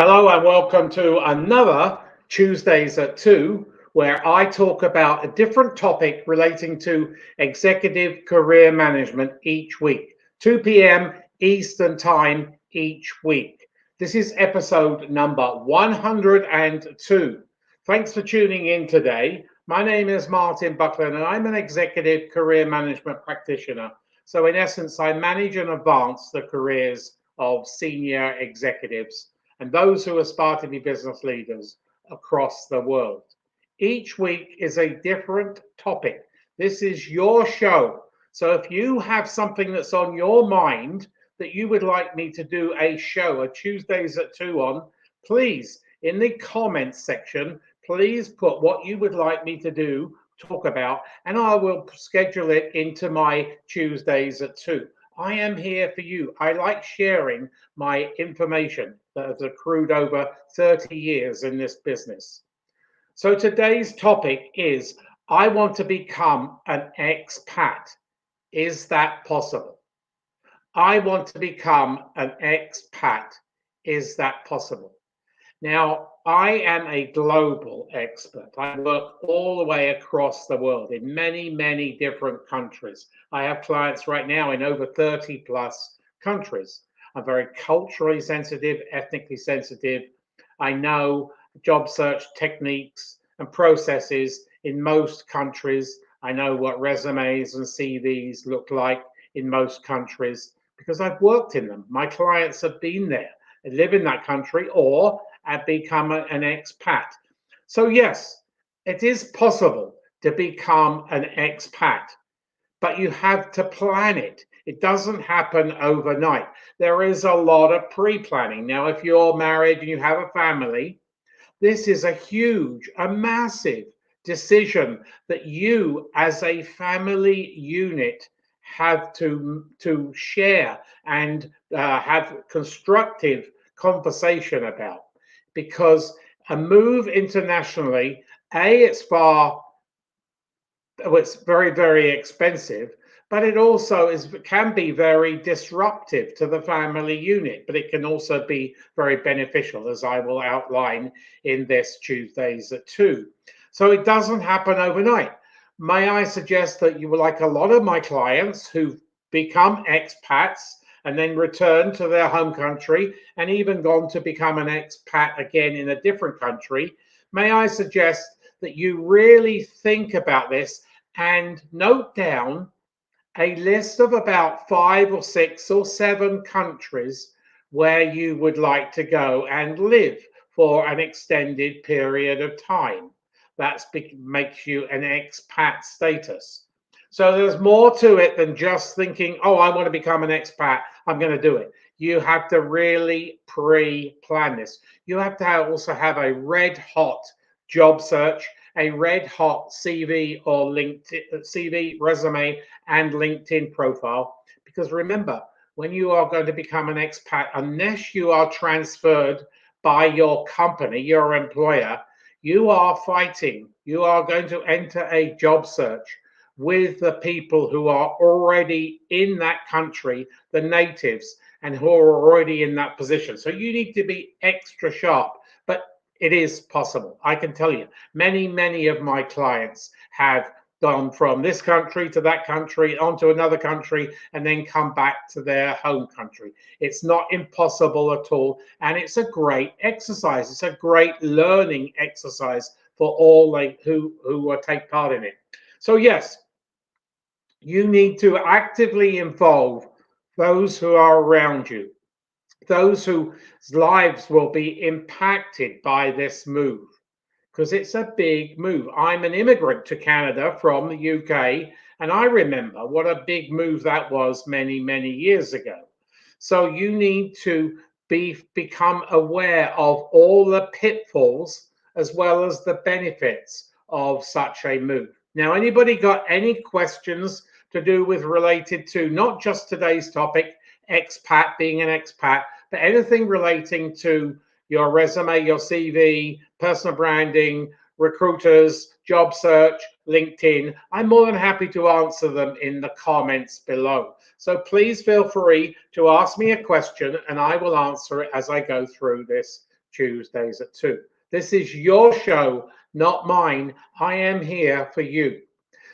Hello and welcome to another Tuesdays at 2, where I talk about a different topic relating to executive career management each week, 2 p.m. Eastern Time each week. This is episode number 102. Thanks for tuning in today. My name is Martin Buckland and I'm an executive career management practitioner. So, in essence, I manage and advance the careers of senior executives and those who aspire to be business leaders across the world. Each week is a different topic. This is your show. So if you have something that's on your mind that you would like me to do a show, a Tuesdays at 2 on, please, in the comments section, please put what you would like me to do, talk about, and I will schedule it into my Tuesdays at 2. I am here for you. I like sharing my information that has accrued over 30 years in this business. So today's topic is, I want to become an expat. Is that possible? I want to become an expat. Is that possible? Now, I am a global expert. I work all the way across the world in many, many different countries. I have clients right now in over 30 plus countries. I'm very culturally sensitive, ethnically sensitive. I know job search techniques and processes in most countries. I know what resumes and CVs look like in most countries because I've worked in them. My clients have been there, they live in that country, or and become an expat. So yes, it is possible to become an expat, but you have to plan it. It doesn't happen overnight. There is a lot of pre-planning. Now, if you're married and you have a family, this is a huge, a massive decision that you as a family unit have to share and have constructive conversation about, because a move internationally, it's very, very expensive, but it also can be very disruptive to the family unit, but it can also be very beneficial, as I will outline in this Tuesdays at 2. So it doesn't happen overnight. May I suggest that you will, like a lot of my clients who've become expats and then returned to their home country and even gone to become an expat again in a different country, may I suggest that you really think about this and note down a list of about 5 or 6 or 7 countries where you would like to go and live for an extended period of time. That makes you an expat status. So there's more to it than just thinking, oh, I want to become an expat, I'm going to do it. You have to really pre-plan this. You have to also have a red hot job search, a red hot CV or LinkedIn CV, resume, and LinkedIn profile. Because remember, when you are going to become an expat, unless you are transferred by your company, your employer, you are fighting. You are going to enter a job search with the people who are already in that country, the natives, and who are already in that position. So you need to be extra sharp. But it is possible. I can tell you, many, many of my clients have gone from this country to that country, onto another country, and then come back to their home country. It's not impossible at all. And it's a great exercise. It's a great learning exercise for all who take part in it. So yes, you need to actively involve those who are around you, those whose lives will be impacted by this move, because it's a big move. I'm an immigrant to Canada from the UK, and I remember what a big move that was many, many years ago. So you need to become aware of all the pitfalls as well as the benefits of such a move. Now, anybody got any questions to do with related to not just today's topic, expat, being an expat, but anything relating to your resume, your CV, personal branding, recruiters, job search, LinkedIn? I'm more than happy to answer them in the comments below. So please feel free to ask me a question and I will answer it as I go through this Tuesdays at 2. This is your show, not mine. I am here for you.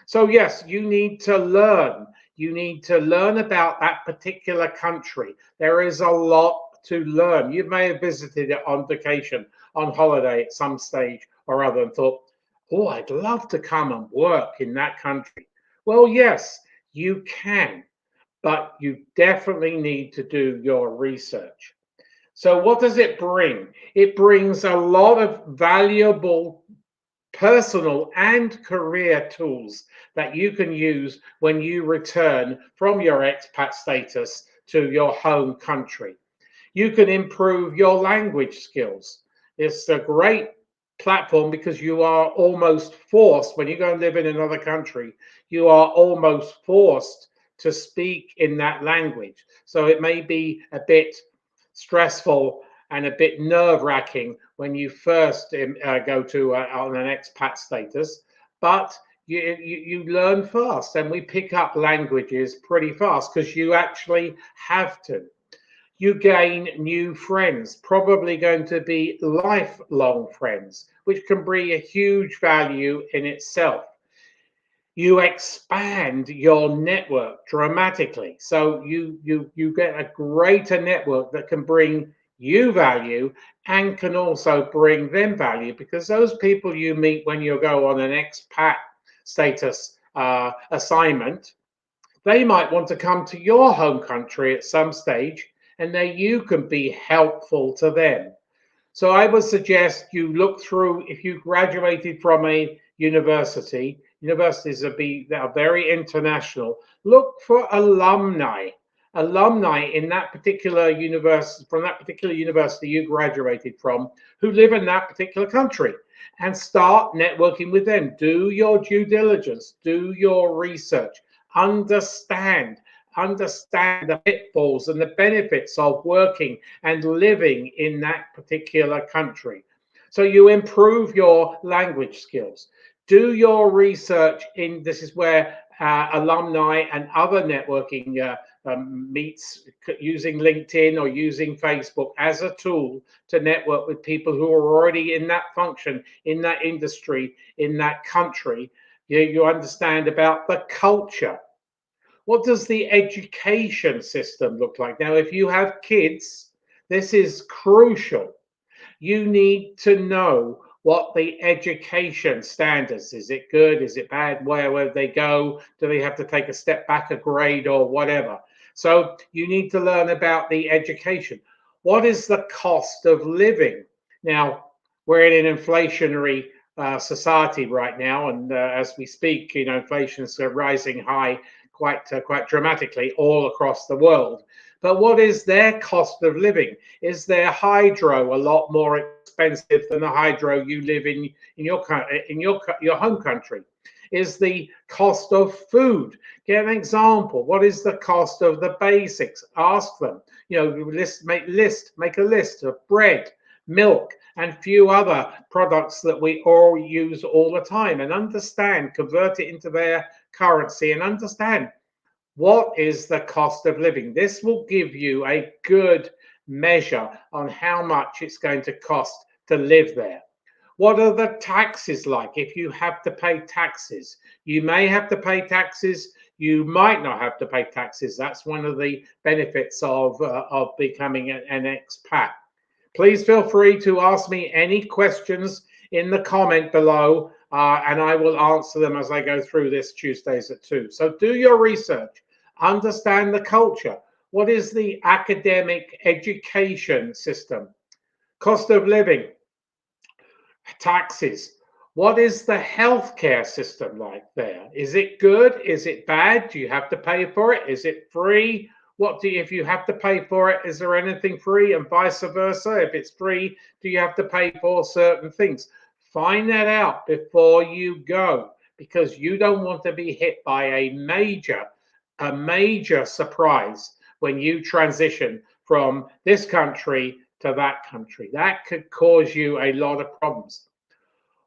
So, yes, you need to learn. You need to learn about that particular country. There is a lot to learn. You may have visited it on vacation, on holiday at some stage or other, and thought, oh, I'd love to come and work in that country. Well, yes, you can, but you definitely need to do your research. So, what does it bring? It brings a lot of valuable personal and career tools that you can use when you return from your expat status to your home country. You can improve your language skills. It's a great platform because you are almost forced, when you go and live in another country, you are almost forced to speak in that language. So it may be a bit stressful and a bit nerve-wracking when you first go to on an expat status, but you learn fast, and we pick up languages pretty fast because you actually have to. You gain new friends, probably going to be lifelong friends, which can bring a huge value in itself. You expand your network dramatically. So you get a greater network that can bring you value and can also bring them value, because those people you meet when you go on an expat status assignment, they might want to come to your home country at some stage, and then you can be helpful to them. So I would suggest you look through, if you graduated from a university, universities are very international. Look for alumni in that particular university, from that particular university you graduated from, who live in that particular country, and start networking with them. Do your due diligence, do your research, understand the pitfalls and the benefits of working and living in that particular country. So you improve your language skills. Do your research in, this is where alumni and other networking meets, using LinkedIn or using Facebook as a tool to network with people who are already in that function, in that industry, in that country. You understand about the culture. What does the education system look like? Now, if you have kids, this is crucial. You need to know what the education standards is. It good? Is it bad? Where they go? Do they have to take a step back, a grade, or whatever? So you need to learn about the education. What is the cost of living? Now, we're in an inflationary society right now, and as we speak, inflation is rising high quite dramatically all across the world. But what is their cost of living? Is their hydro a lot more expensive than the hydro you live in your home country? Is the cost of food? Get an example. What is the cost of the basics? Ask them. Make a list of bread, milk, and few other products that we all use all the time, and understand, convert it into their currency, and understand what is the cost of living. This will give you a good measure on how much it's going to cost to live there. What are the taxes like? If you have to pay taxes, you may have to pay taxes. You might not have to pay taxes. That's one of the benefits of becoming an expat. Please feel free to ask me any questions in the comment below, and I will answer them as I go through this Tuesdays at 2. So do your research, understand the culture. What is the academic education system? Cost of living, taxes. What is the healthcare system like there? Is it good? Is it bad? Do you have to pay for it? Is it free? If you have to pay for it, is there anything free, and vice versa? If it's free, do you have to pay for certain things? Find that out before you go, because you don't want to be hit by a major surprise when you transition from this country to that country. That could cause you a lot of problems.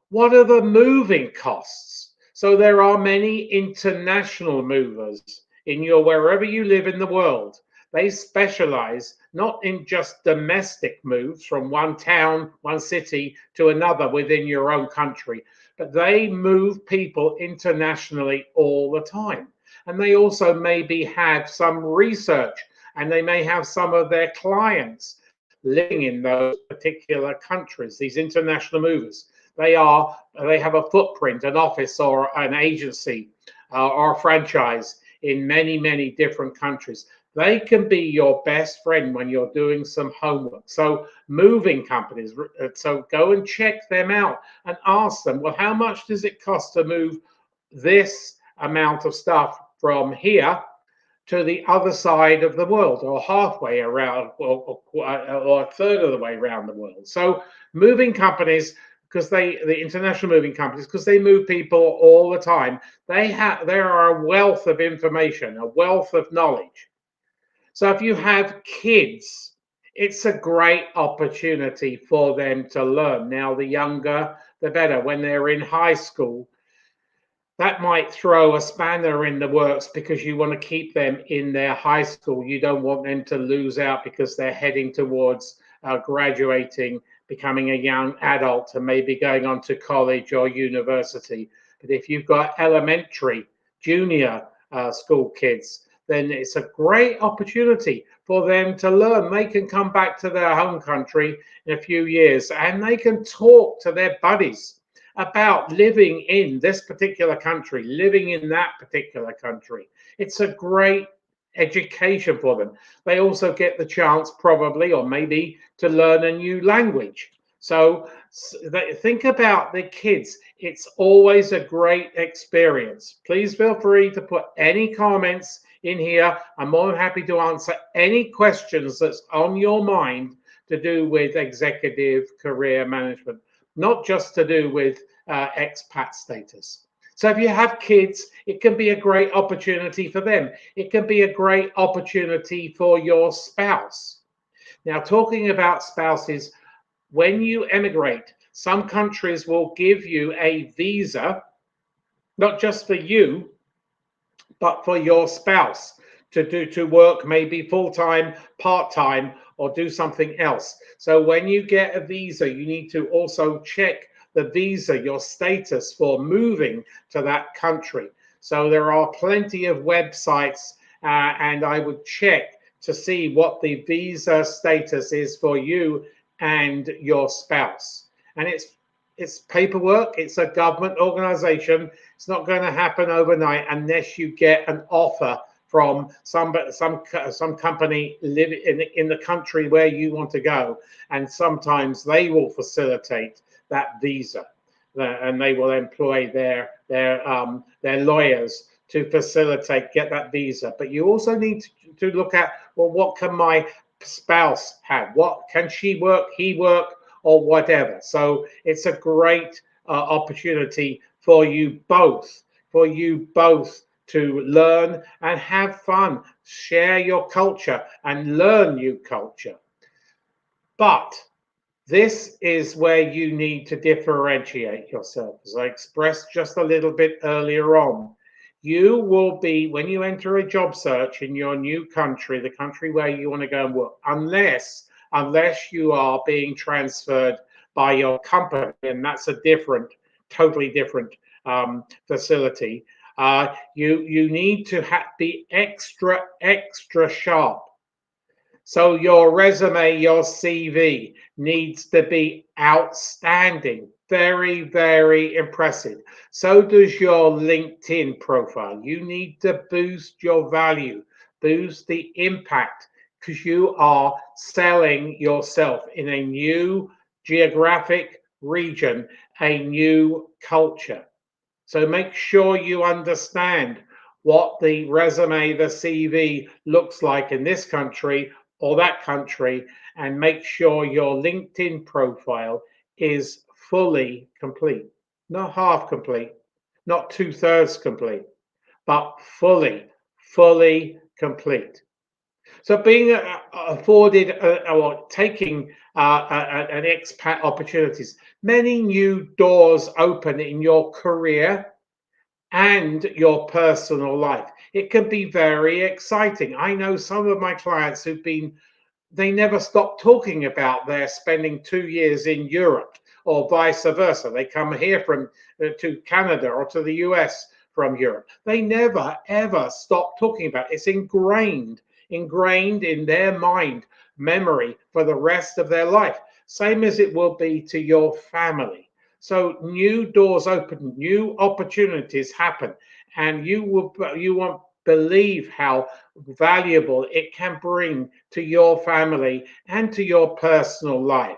What are the moving costs? So there are many international movers in wherever you live in the world. They specialize not in just domestic moves from one town, one city to another within your own country, but they move people internationally all the time. And they also maybe have some research, and they may have some of their clients living in those particular countries, these international movers. They have a footprint, an office or an agency or a franchise in many different countries. They can be your best friend when you're doing some homework. So moving companies, so go and check them out and ask them, well, how much does it cost to move this amount of stuff from here to the other side of the world, or halfway around, or a third of the way around the world? So moving companies, because the international moving companies, because they move people all the time, there are a wealth of information, a wealth of knowledge. So if you have kids, it's a great opportunity for them to learn. Now, the younger, the better. When they're in high school, that might throw a spanner in the works because you want to keep them in their high school. You don't want them to lose out because they're heading towards graduating, becoming a young adult, and maybe going on to college or university. But if you've got elementary, junior school kids, then it's a great opportunity for them to learn. They can come back to their home country in a few years and they can talk to their buddies about living in this particular country, living in that particular country. It's a great education for them. They also get the chance, probably, or maybe, to learn a new language. So think about the kids. It's always a great experience. Please feel free to put any comments in here. I'm more than happy to answer any questions that's on your mind to do with executive career management, not just to do with expat status. So if you have kids, it can be a great opportunity for them. It can be a great opportunity for your spouse. Now, talking about spouses, when you emigrate, some countries will give you a visa, not just for you, but for your spouse to work maybe full-time, part-time, or do something else. So when you get a visa, you need to also check the visa, your status for moving to that country. So there are plenty of websites, and I would check to see what the visa status is for you and your spouse. And it's paperwork. It's a government organization. It's not going to happen overnight unless you get an offer from some company in the country where you want to go, and sometimes they will facilitate that visa, and they will employ their lawyers to get that visa. But you also need to look at, well, what can my spouse have? What can she work, he work, or whatever? So it's a great opportunity for you both to learn and have fun, share your culture and learn new culture. But this is where you need to differentiate yourself. As I expressed just a little bit earlier on, you will be, when you enter a job search in your new country, the country where you want to go and work, unless you are being transferred by your company, and that's a totally different facility. You need to be extra sharp. So your resume, your CV needs to be outstanding, very impressive. So does your LinkedIn profile. You need to boost your value, boost the impact, because you are selling yourself in a new geographic region, a new culture. So make sure you understand what the resume, the CV looks like in this country or that country, and make sure your LinkedIn profile is fully complete, not half complete, not 2/3 complete, but fully complete. So being afforded or taking an expat opportunities, many new doors open in your career and your personal life. It can be very exciting. I know some of my clients who've been they never stop talking about their spending 2 years in Europe or vice versa. They come here from to Canada or to the US from Europe. They never ever stop talking about it. It's ingrained in their mind memory for the rest of their life, same as it will be to your family. So new doors open, new opportunities happen, and you won't believe how valuable it can bring to your family and to your personal life.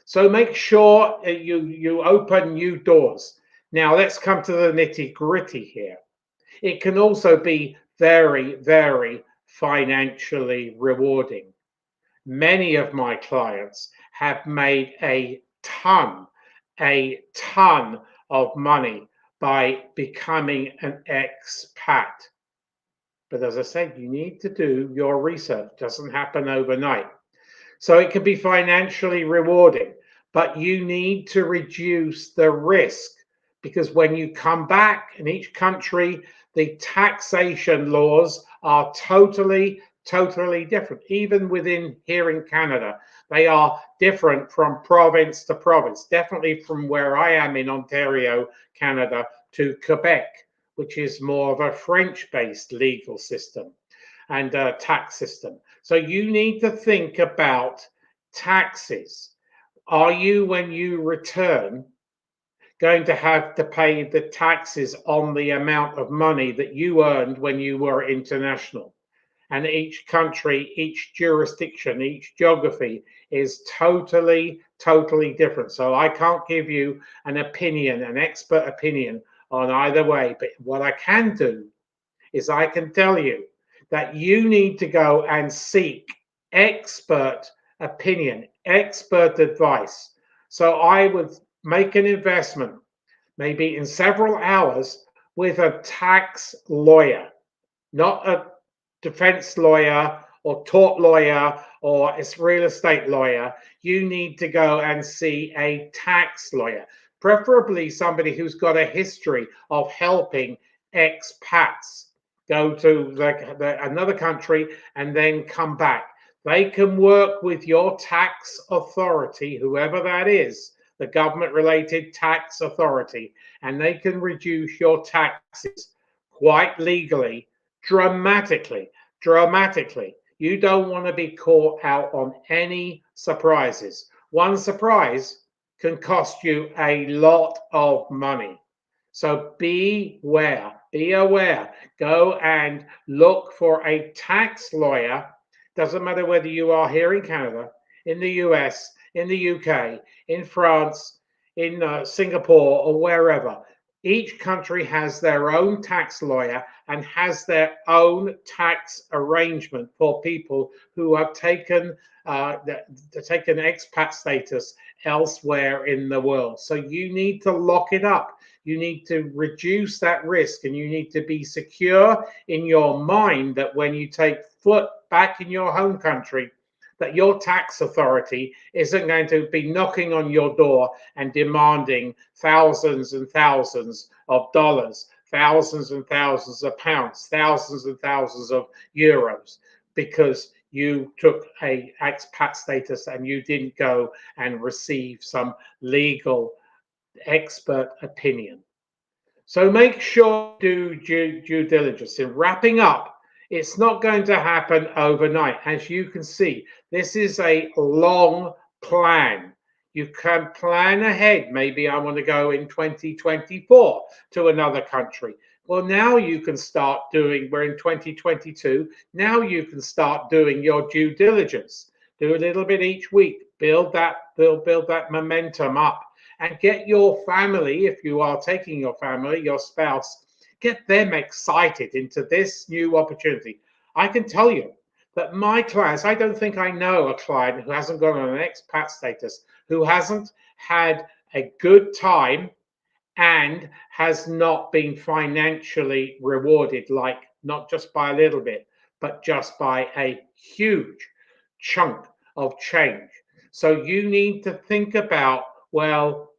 So make sure you open new doors. Now let's come to the nitty gritty here. It can also be very, very financially rewarding. Many of my clients have made a ton of money by becoming an expat. But as I said, you need to do your research. It doesn't happen overnight. So it can be financially rewarding, but you need to reduce the risk, because when you come back in each country, the taxation laws are totally different. Even within here in Canada, they are different from province to province, definitely from where I am in Ontario, Canada, to Quebec, which is more of a French based legal system and tax system. So you need to think about taxes. Are you, when you return, going to have to pay the taxes on the amount of money that you earned when you were international? And each country, each jurisdiction, each geography is totally different. So I can't give you an opinion, an expert opinion on either way. But what I can do is I can tell you that you need to go and seek expert opinion, expert advice. So I would make an investment, maybe in several hours, with a tax lawyer, not a defense lawyer or tort lawyer or a real estate lawyer. You need to go and see a tax lawyer, preferably somebody who's got a history of helping expats go to another country and then come back. They can work with your tax authority, whoever that is, the government related tax authority, and they can reduce your taxes quite legally, dramatically. You don't want to be caught out on any surprises. One surprise can cost you a lot of money. So be aware. Go and look for a tax lawyer. Doesn't matter whether you are here in Canada, in the US, in the UK, in France, in Singapore, or wherever. Each country has their own tax lawyer and has their own tax arrangement for people who have taken expat status elsewhere in the world. So you need to lock it up. You need to reduce that risk, and you need to be secure in your mind that when you take foot back in your home country, that your tax authority isn't going to be knocking on your door and demanding thousands and thousands of dollars, thousands and thousands of pounds, thousands and thousands of euros, because you took a expat status and you didn't go and receive some legal expert opinion. So make sure you do due diligence. In wrapping up, it's not going to happen overnight. As you can see, this is a long plan. You can plan ahead. Maybe I want to go in 2024 to another country. Well, now you can start doing, we're in 2022. Now you can start doing your due diligence. Do a little bit each week. Build that momentum up, and get your family, if you are taking your family, your spouse, get them excited into this new opportunity. I can tell you that my clients, I don't think I know a client who hasn't gone on an expat status, who hasn't had a good time and has not been financially rewarded, like not just by a little bit, but just by a huge chunk of change. So you need to think about, well,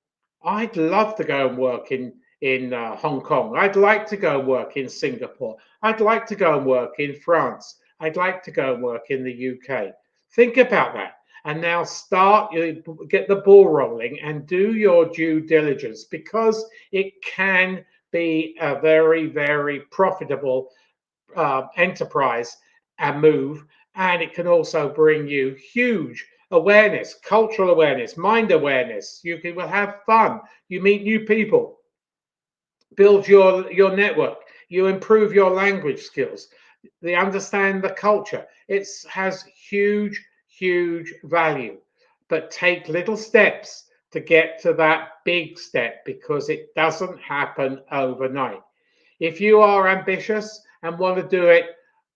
I'd love to go and work in Hong Kong. I'd like to go and work in Singapore. I'd like to go and work in France. I'd like to go and work in the UK. Think about that. And now start, get the ball rolling and do your due diligence, because it can be a very, very profitable enterprise and move. And it can also bring you huge awareness, cultural awareness, mind awareness. You can will have fun. You meet new people, build your network, you improve your language skills, they understand the culture. It has huge value. But take little steps to get to that big step, because it doesn't happen overnight. If you are ambitious and want to do it,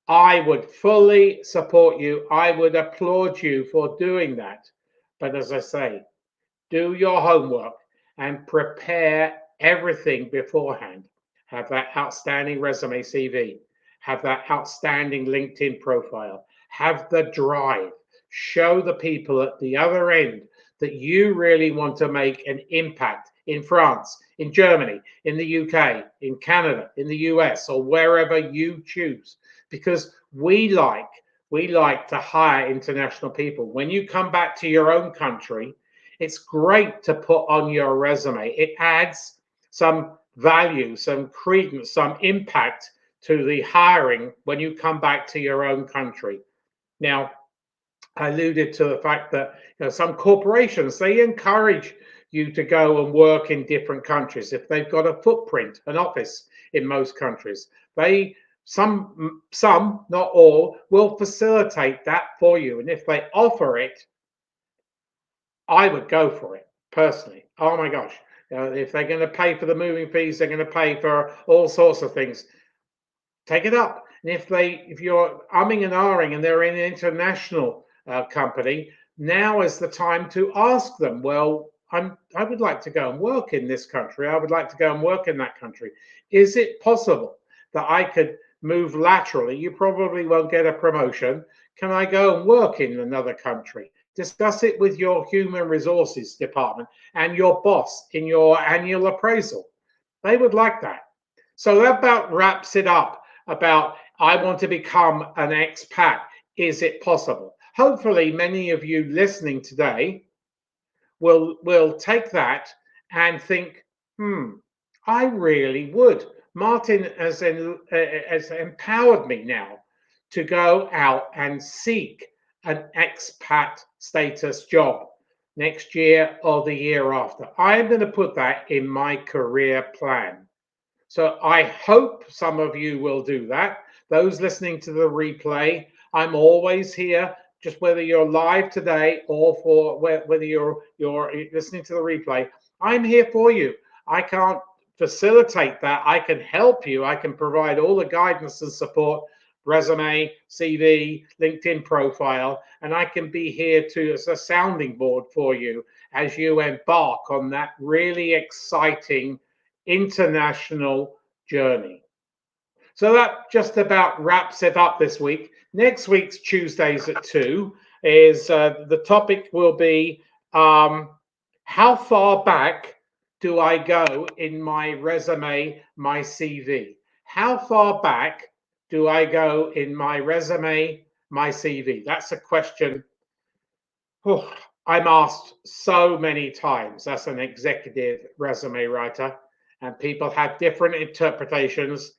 I would fully support you. I would applaud you for doing that. But as I say, do your homework and prepare everything beforehand. Have that outstanding resume CV, have that outstanding LinkedIn profile, have the drive, show the people at the other end that you really want to make an impact in France, in Germany, in the UK, in Canada, in the US, or wherever you choose. Because we like to hire international people. When you come back to your own country, it's great to put on your resume. It adds some value, some credence, some impact to the hiring when you come back to your own country. Now, I alluded to the fact that some corporations, they encourage you to go and work in different countries if they've got a footprint, an office in most countries. They some, not all, will facilitate that for you, and if they offer it, I would go for it personally. Oh my gosh. If they're going to pay for the moving fees, they're going to pay for all sorts of things. Take it up. And if you're umming and ahhing and they're an international company, now is the time to ask them, well, I would like to go and work in this country. I would like to go and work in that country. Is it possible that I could move laterally? You probably won't get a promotion. Can I go and work in another country? Discuss it with your human resources department and your boss in your annual appraisal. They would like that. So that about wraps it up about I want to become an expat. Is it possible? Hopefully, many of you listening today will take that and think, I really would. Martin has empowered me now to go out and seek an expat status job next year or the year after. I'm going to put that in my career plan. So I hope some of you will do that. Those listening to the replay, I'm always here, just whether you're live today or for whether you're listening to the replay, I'm here for you. I can't facilitate that. I can help you. I can provide all the guidance and support, resume, CV, LinkedIn profile, and I can be here to as a sounding board for you as you embark on that really exciting international journey. So that just about wraps it up this week. Next week's Tuesdays at 2 is the topic will be how far back do I go in my resume, my CV? How far back do I go in my resume, my CV? That's a question I'm asked so many times as an executive resume writer, and people have different interpretations.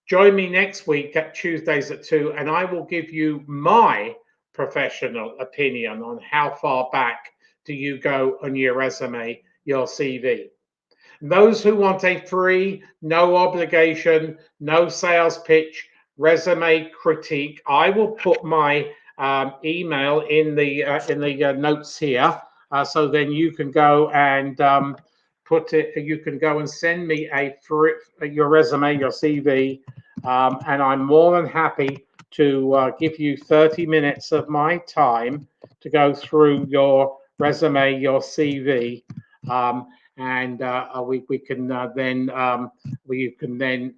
Join me next week at Tuesdays at 2, and I will give you my professional opinion on how far back do you go on your resume, your CV. Those who want a free, no obligation, no sales pitch resume critique, I will put my email in the notes here, so then you can go and put it. You can go and send me your resume, your CV, and I'm more than happy to give you 30 minutes of my time to go through your resume, your CV. And we can then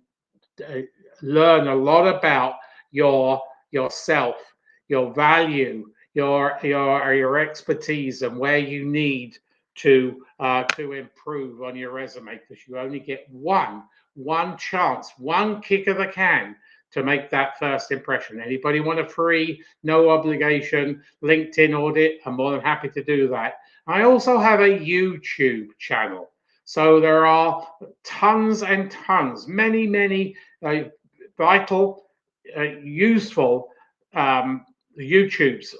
learn a lot about yourself, your value, your expertise, and where you need to improve on your resume, because you only get one chance, one kick of the can to make that first impression. Anybody want a free, no obligation LinkedIn audit? I'm more than happy to do that. I also have a YouTube channel. So there are tons and tons, many vital, useful YouTubes,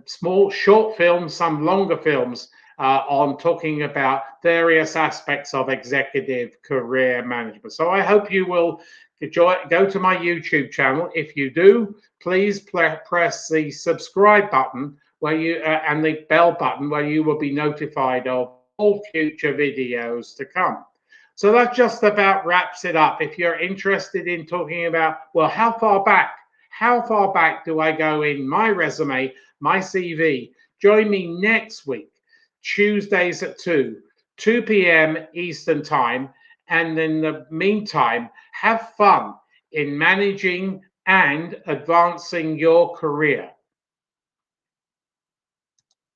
small, short films, some longer films on talking about various aspects of executive career management. So I hope you will go to my YouTube channel. If you do, please press the subscribe button where you and the bell button where you will be notified of all future videos to come. So that just about wraps it up. If you're interested in talking about, well, how far back do I go in my resume, my CV? Join me next week, Tuesdays at 2 p.m. Eastern Time. And in the meantime, have fun in managing and advancing your career.